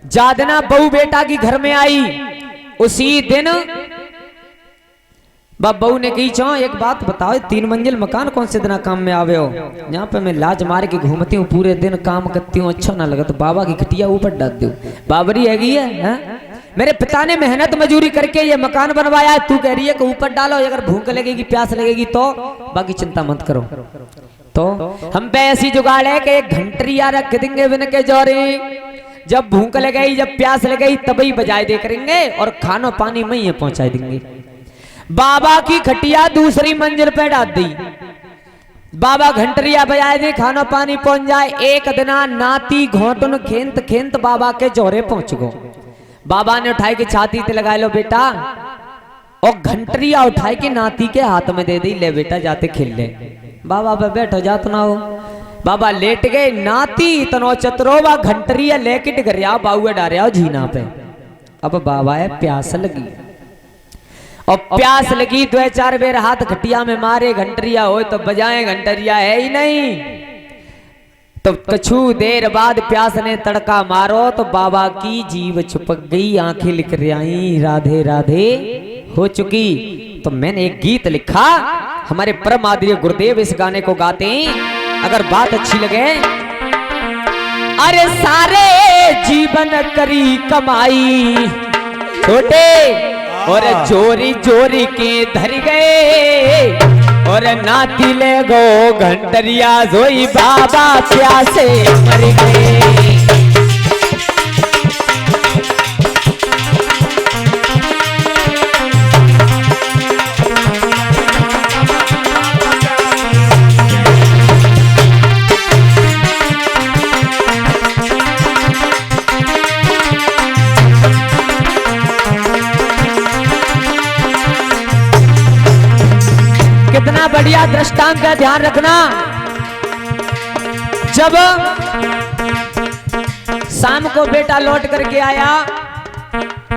जादना बहू बेटा की घर में आई। उसी दिन बहू ने कही चो एक बात बताओ, 3 मंजिल मकान कौन से दिन काम में आवे हो? यहाँ पे मैं लाज मार के घूमती हूँ, पूरे दिन काम करती हूँ, अच्छा ना लगा तो बाबा की खटिया ऊपर डाल दू। बाबरी है मेरे पिता ने मेहनत मजूरी करके ये मकान बनवाया है, तू कह रही है कि ऊपर डालो, अगर भूख लगेगी प्यास लगेगी तो बाकी चिंता मत करो। तो हम पे ऐसी जुगाड़ है कि एक घंटरिया रख देंगे बिन के जोरी, जब भूख लगेगी जब प्यास लगेगी तभी बजाय दे करेंगे और खाना पानी में ही पहुंचा देंगे। बाबा की खटिया दूसरी मंजिल पे डाल दी, बाबा घंटरिया बजाए दे, खाना पानी पहुंच जाए। एक दिना नाती घोटन खेंत खेंत बाबा के जोरे पहुंच गो। बाबा ने उठाई के छाती ते लगा लो बेटा, और घंटरिया उठाई के नाती के हाथ में दे दी, ले बेटा जाते खेल ले। बाबा पे बैठो जात ना हो। बाबा लेट गए, नाती तनो चतरोवा घंटरिया लेके डगरिया बाउए डारिया झीना पे। अब बाबा है प्यास लगी, और प्यास लगी 2-4 बेर हाथ खटिया में मारे, घंटरिया हो तो बजाए, घंटरिया है ही नहीं। तो कछु देर बाद प्यास ने तड़का मारो तो बाबा की जीव छुपक गई, आंखें लिख रही राधे राधे हो चुकी। तो मैंने एक गीत लिखा, हमारे परम आदरणीय गुरुदेव इस गाने को गाते हैं, अगर बात अच्छी लगे। अरे सारे जीवन करी कमाई छोटे, और चोरी चोरी के धर गए, और नाती ले गो घंटरिया जोई बाबा प्यासे मर गए। कितना बढ़िया दृष्टांत का ध्यान रखना। जब शाम को बेटा लौट करके आया,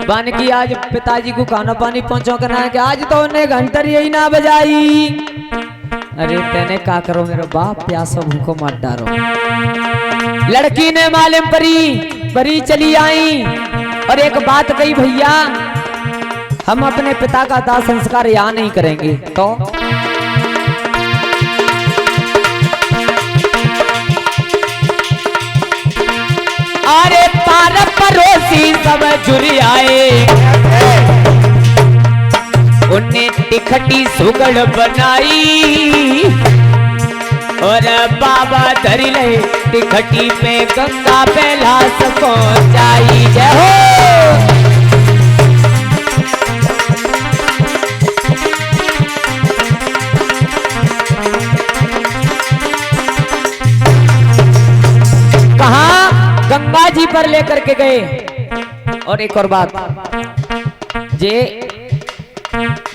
बन की आज पिताजी को खाना पानी पहुंचो करना है कि आज तो उन्हें घंटरिया ही ना बजाई। अरे तेने का करो मेरे बाप, प्यासो भूखो मत डारो। लड़की ने मालूम परी चली आई और एक बात कही, भैया हम अपने पिता का दाह संस्कार यहाँ नहीं करेंगे। तो अरे पार पड़ोसी सब जुड़ आए, उन्हें टिखटी सुगड़ बनाई, और बाबा धरी ले टिखटी पे गंगा पे लाश पहुंचाई। जय हो। गंगा जी पर लेकर के गए। और एक और बात, जे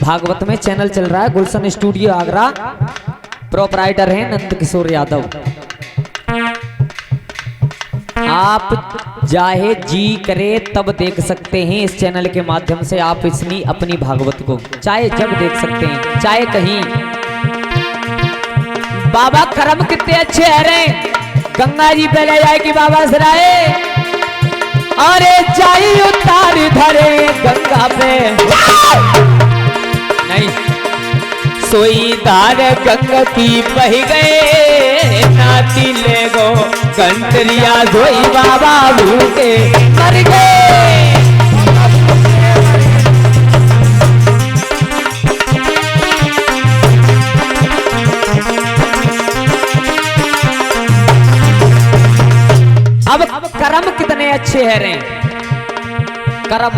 भागवत में चैनल चल रहा है गुलशन स्टूडियो आगरा, प्रोपराइटर हैं नंद किशोर यादव। आप चाहे जी करे तब देख सकते हैं इस चैनल के माध्यम से, आप इसनी अपनी भागवत को चाहे जब देख सकते हैं, चाहे कहीं। बाबा कर्म कितने अच्छे है रे। गंगा जी पहले जाए कि बाबा सराए, अरे जाई उतार धरे गंगा पे नहीं, सोई धार गंगा की बह गए, नाती ले गो घंटरिया धोई बाबा भूखे मर गए। अब कर्म कितने अच्छे है रे, कर्म।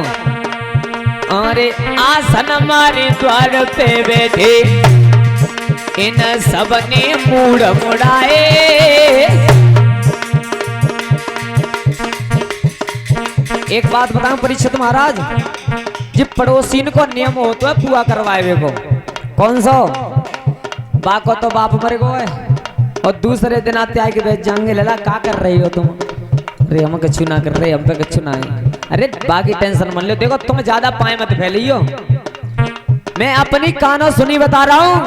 अरे आसन हमारे द्वार पे बैठे, इन सब ने मूड मुड़ाए, एक बात बताऊं परीक्षित महाराज, जब पड़ोसी को नियम हो तो है पुआ करवाए को, कौन सा बाको तो बाप मर गो है, और दूसरे दिन आते आके बैठ जाएंगे, लला क्या कर रही हो तुम? अरे हम कछु ना कर रहे, हम पे कछु ना है। अरे बाकी टेंशन मन लो, देखो तुम ज्यादा पाए मत फैलियो, मैं अपनी कानों सुनी बता रहा हूं।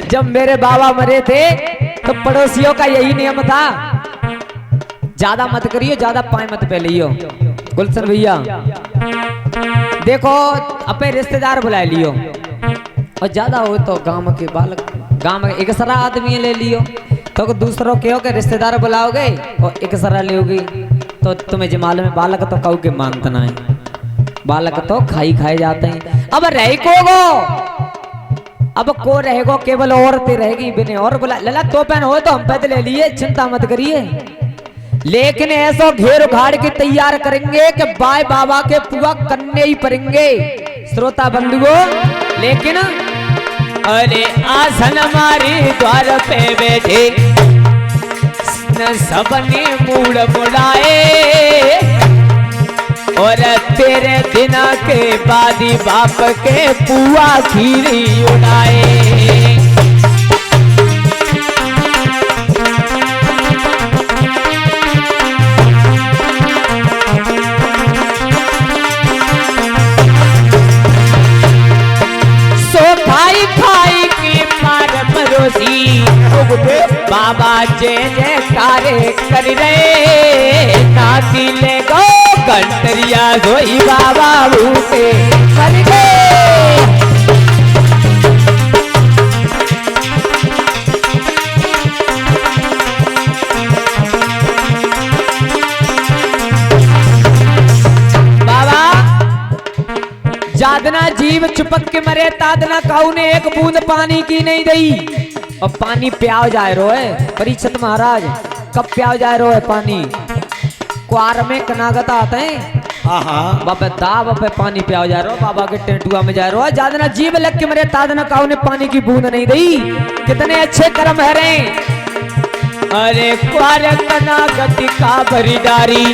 जब मेरे बाबा मरे थे तो पड़ोसियों का यही नियम था, ज्यादा मत करियो, ज्यादा पाए मत पे लियो। गुलशन भैया देखो अपने रिश्तेदार बुला लियो, और ज्यादा हो तो गांव के बालक, गांव में एक सारा आदमी ले लियो, तो दूसरों के हो के रिश्तेदार बुलाओगे और एक सारा लोगी तो तुम्हें जो मालूम है बालक तो कऊ के मानता ना है, बालक तो खाई खाए जाते हैं। अब रह को गो, अब को रहेगो केवल औरतें रहेगी बिने और बुला लला तो पहन हो तो हम पैदल ले लिए, चिंता मत करिए। लेकिन ऐसा घेर उघाड़ के तैयार करेंगे कि बाय बाबा के पुआ करने ही पड़ेंगे श्रोता बंधुओं। लेकिन अरे आसन हमारी द्वार पे बैठे न सबने मूड मुड़ाए, और तेरे बिना के बादी बाप के पुआ खीरी उड़ाए। बाबा जय जयकार कर रहे, नाती ले गो कंटरिया धोई बाबा भूखे मर गए। बाबा जादना जीव चुपक के मरे तादना काऊ ने एक बूंद पानी की नहीं दई, और पानी प्याव जाए रो है परीक्षित महाराज, कब प्याव जाए रो है पानी, कुआर में कनागत आते हैं बाबा दाब पे पानी प्याव जा रो, बाबा के टेंटुआ में जा रो, जादना जीव लग के मरे तादना काऊ ने पानी की बूंद नहीं दी। कितने अच्छे कर्म है रे। अरे कुआर कनागत का भरी डारी,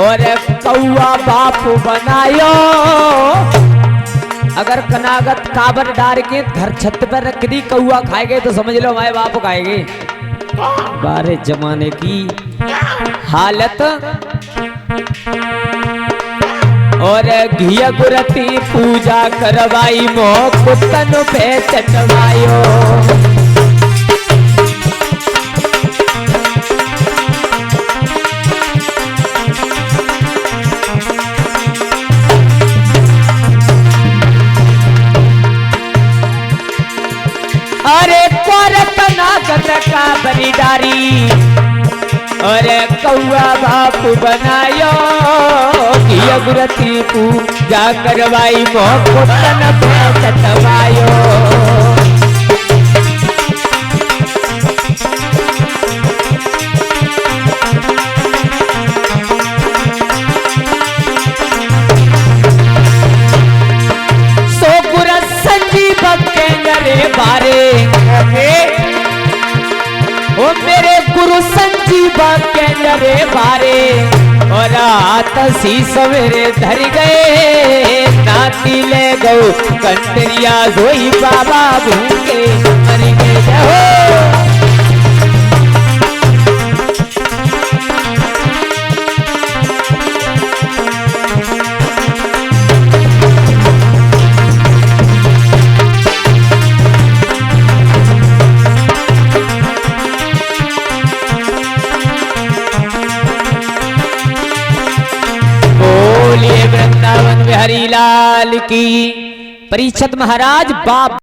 और कौआ बाप बनायो। अगर कनागत काबर डार के घर छत पर रख दी, कौआ खाएगे तो समझ लो हमारे बाप खाएगे। बारे जमाने की हालत। और घिया गुरती पूजा करवाई, मो कुतन पे चटवायो। अरे कनागत का बलिदारी, और कौआ बाप बनायो। घिया गुरती पूजा करवाई, मोहन पे चटवायो। ओ मेरे गुरु संजीव के नरे बारे, और आतसी सवेरे धर गए, नाती ले गौ कंटरिया धोई बाबा भूखे मर गए। वृंदावन बिहारी लाल की। परीक्षित महाराज बाप